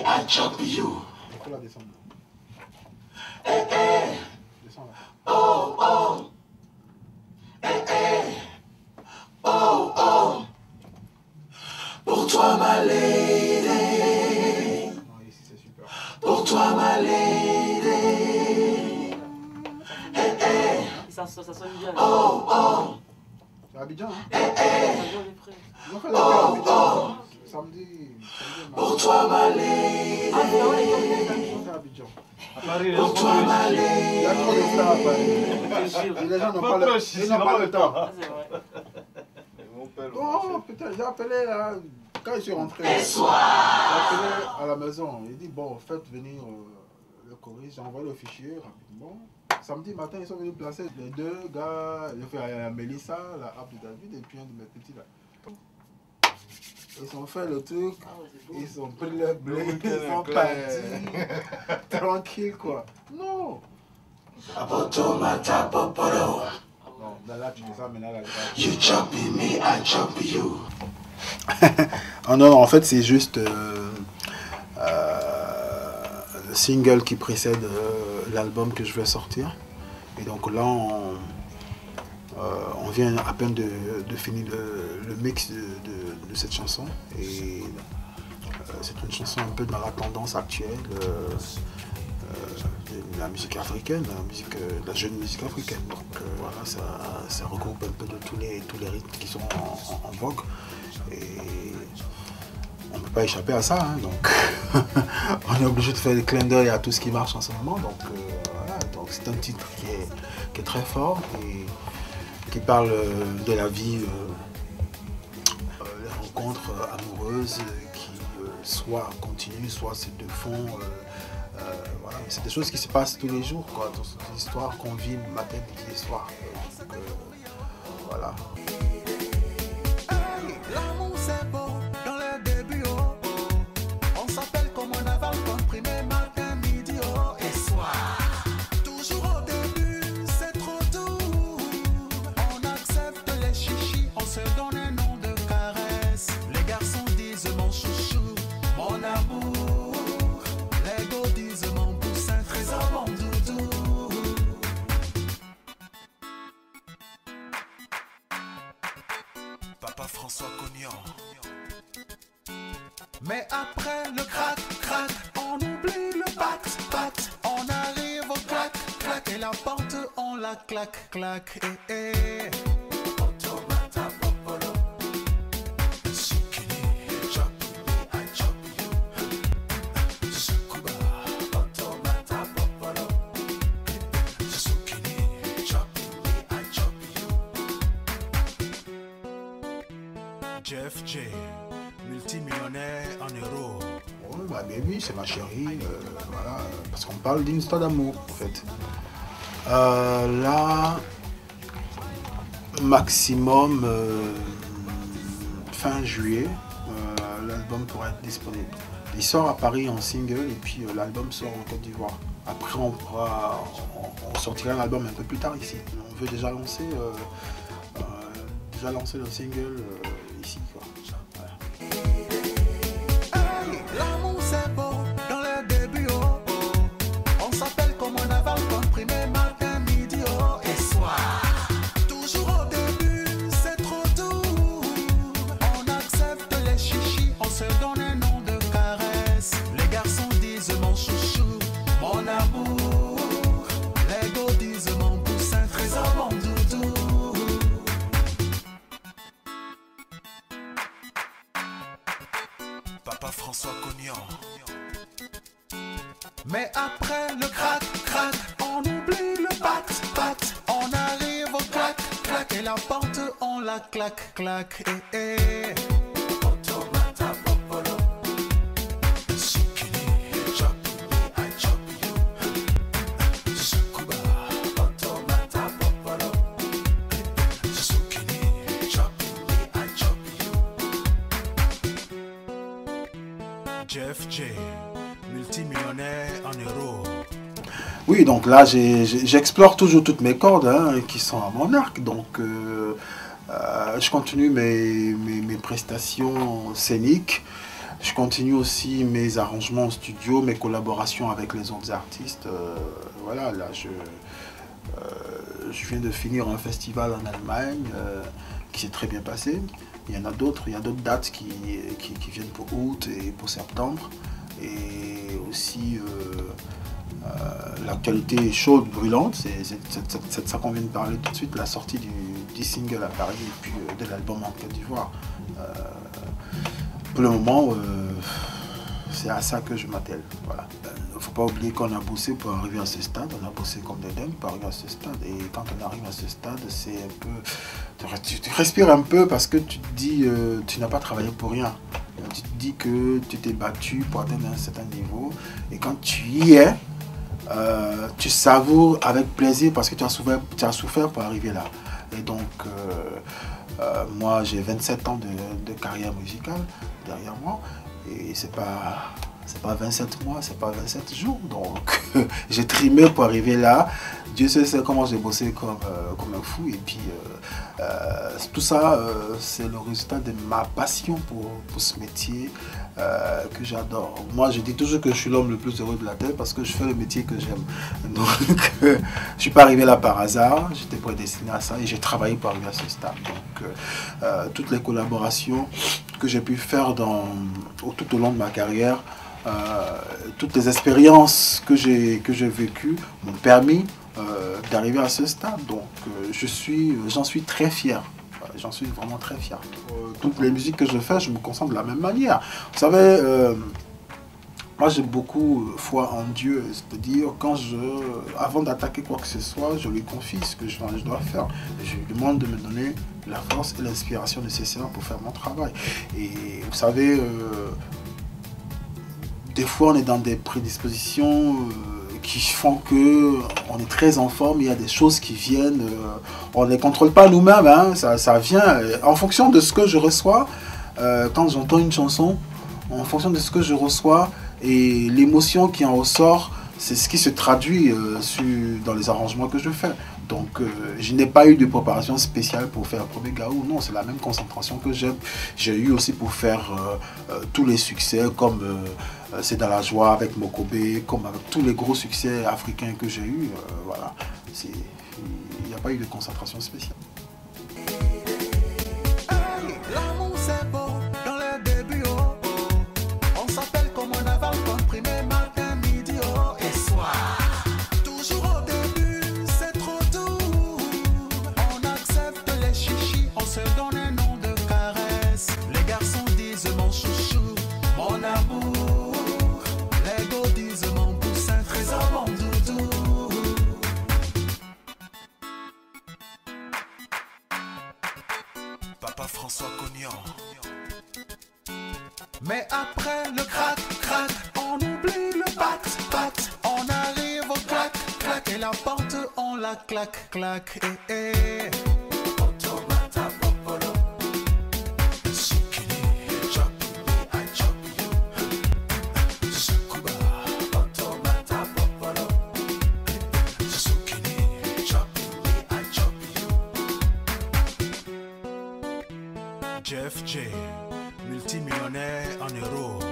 I chop you. Il faut la descendre. Eh, eh. Descends là. Oh, oh. Eh, eh. Oh, oh. Pour toi, ma lady. Non, ici c'est super. Pour toi, ma lady. Eh, eh. Ça sonne bien. Oh, oh. C'est Abidjan, hein? Eh, eh. Ils ont fait la paix à Abidjan. Samedi. Pour toi, ma lady. Ils ont fait Abidjan. Pour toi, ma Il y lady. a trop de stars à Paris. Et les gens n'ont pas le temps. Oh putain, j'ai appelé là. Quand je suis rentré, j'ai appelé à la maison. Il dit bon, faites venir le choriste. J'ai envoyé le fichier rapidement. Samedi matin, ils sont venus placer les deux gars. J'ai fait Mélissa, la harpe de David, et puis un de mes petits là. Ils ont fait le truc, ils ont pris le blé, ils sont partis. Tranquille quoi. Non. Apoto mata poporo. Non, là tu dis ça maintenant là. You chop me, I chop you. Oh non, en fait c'est juste le single qui précède l'album que je vais sortir. Et donc là on vient à peine de finir le mix de cette chanson. Et c'est une chanson un peu dans la tendance actuelle de la musique africaine, la jeune musique africaine. Donc voilà, ça regroupe un peu de tous les rythmes qui sont en vogue. Et on ne peut pas échapper à ça, hein, donc on est obligé de faire des clins d'œil à tout ce qui marche en ce moment. Donc voilà, donc c'est un titre qui est très fort et qui parle de la vie, les rencontres amoureuses qui soit continuent, soit c'est de fond. Voilà, c'est des choses qui se passent tous les jours, quoi. Des histoires qu'on vit matin, midi et soir. Donc, voilà. L'amour c'est beau dans le début, oh. On s'appelle comme on avale comprimé matin, midi, oh, et soir. Toujours au début, c'est trop doux. On accepte les chichis, on se donne un nom de caresse. Les garçons disent mon chouchou, mon amour. Les go disent mon poussin, trésor, mon doudou. Papa François Cognan. Mais après le crac, crac, on oublie le pat, pat. On arrive au clac, clac. Et la porte, on la claque, claque. Eh, eh. Automata popolo. Sukini, chop me, I chop you. Sukuba. Automata popolo. Sukini, chop me, I chop you. Jeff J, multimillionnaire en euros. Oh, bah baby, c'est ma chérie, voilà, parce qu'on parle d'une histoire d'amour en fait. Là, maximum fin juillet, l'album pourra être disponible. Il sort à Paris en single et puis l'album sort en Côte d'Ivoire. Après on sortira l'album un peu plus tard ici. On veut déjà lancer le single ici, quoi. Voilà. L'amour c'est beau dans le début, oh, oh. On s'appelle comme on avale comprimé matin, midi, oh, et soir. Toujours au début, c'est trop doux. On accepte les chichis, on se donne un nom de caresse. Les garçons disent mon chouchou, mon amour. Les go disent mon poussin, trésor, mon doudou. Papa François Cognan. Mais après le crac, crac, on oublie le pat, pat. On arrive au clac, clac. Et la porte, on la claque, claque. Eh, eh. Automata popolo. Sukini, chop me, I chop you. Sukuba. Automata popolo. Sukini, chop me, I chop you. Jeff J, multimillionnaire en euros. Oui, donc là, j'explore toujours toutes mes cordes hein, qui sont à mon arc. Donc, je continue mes prestations scéniques. Je continue aussi mes arrangements en studio, mes collaborations avec les autres artistes. Voilà, là, je viens de finir un festival en Allemagne qui s'est très bien passé. Il y en a d'autres, il y a d'autres dates qui viennent pour août et pour septembre. Et aussi, l'actualité est chaude, brûlante. C'est ça qu'on vient de parler tout de suite, la sortie du single à Paris et puis de l'album en Côte d'Ivoire. Pour le moment, c'est à ça que je m'attelle. Voilà. Il ne faut pas oublier qu'on a bossé pour arriver à ce stade. On a bossé comme des dingues pour arriver à ce stade. Et quand on arrive à ce stade, c'est un peu... Tu respires un peu parce que tu te dis, tu n'as pas travaillé pour rien. Tu te dis que tu t'es battu pour atteindre un certain niveau. Et quand tu y es, tu savoures avec plaisir parce que tu as souffert pour arriver là. Et donc, moi, j'ai 27 ans de carrière musicale derrière moi. Et c'est pas 27 mois, c'est pas 27 jours. Donc, j'ai trimé pour arriver là. Dieu sait comment j'ai bossé comme un fou. Et puis, tout ça, c'est le résultat de ma passion pour ce métier que j'adore. Moi, je dis toujours que je suis l'homme le plus heureux de la Terre parce que je fais le métier que j'aime. Donc, je ne suis pas arrivé là par hasard. J'étais prédestiné à ça et j'ai travaillé pour arriver à ce stade. Donc, toutes les collaborations que j'ai pu faire tout au long de ma carrière, toutes les expériences que j'ai vécues m'ont permis d'arriver à ce stade. Donc j'en suis très fier. J'en suis vraiment très fier. Toutes les musiques que je fais, je me concentre de la même manière. Vous savez, moi j'ai beaucoup foi en Dieu. C'est-à-dire, avant d'attaquer quoi que ce soit, je lui confie ce que je dois faire. Et je lui demande de me donner la force et l'inspiration nécessaires pour faire mon travail. Et vous savez, des fois on est dans des prédispositions qui font que on est très en forme, il y a des choses qui viennent, on ne les contrôle pas nous-mêmes, hein, ça vient en fonction de ce que je reçois. Quand j'entends une chanson, en fonction de ce que je reçois et l'émotion qui en ressort, c'est ce qui se traduit dans les arrangements que je fais. Donc je n'ai pas eu de préparation spéciale pour faire Premier Gaou, non, c'est la même concentration que j'ai eu aussi pour faire tous les succès comme C'est dans la joie avec Mokobé, comme avec tous les gros succès africains que j'ai eu. Voilà, il n'y a pas eu de concentration spéciale. L'amour c'est beau dans les débuts, oh, oh. On s'appelle comme on avale comprimé matin, midi, oh, et soir. Toujours au début, c'est trop doux. On accepte les chichis, on se donne un nom de caresse. Les garçons disent mon chouchou, mon amour. Les go disent mon poussin, trésor, mon doudou. Papa François Cognan. Mais après le crac, crac, on oublie le bat, bat. On arrive au clac, clac. Et la porte, on la claque, claque. Eh, eh. Automata Popolo. Sukini, chop me, I chop you. Sukuba. Automata Popolo. Sukini, chop me, I chop you. Jeff J, multimillionnaire en euros.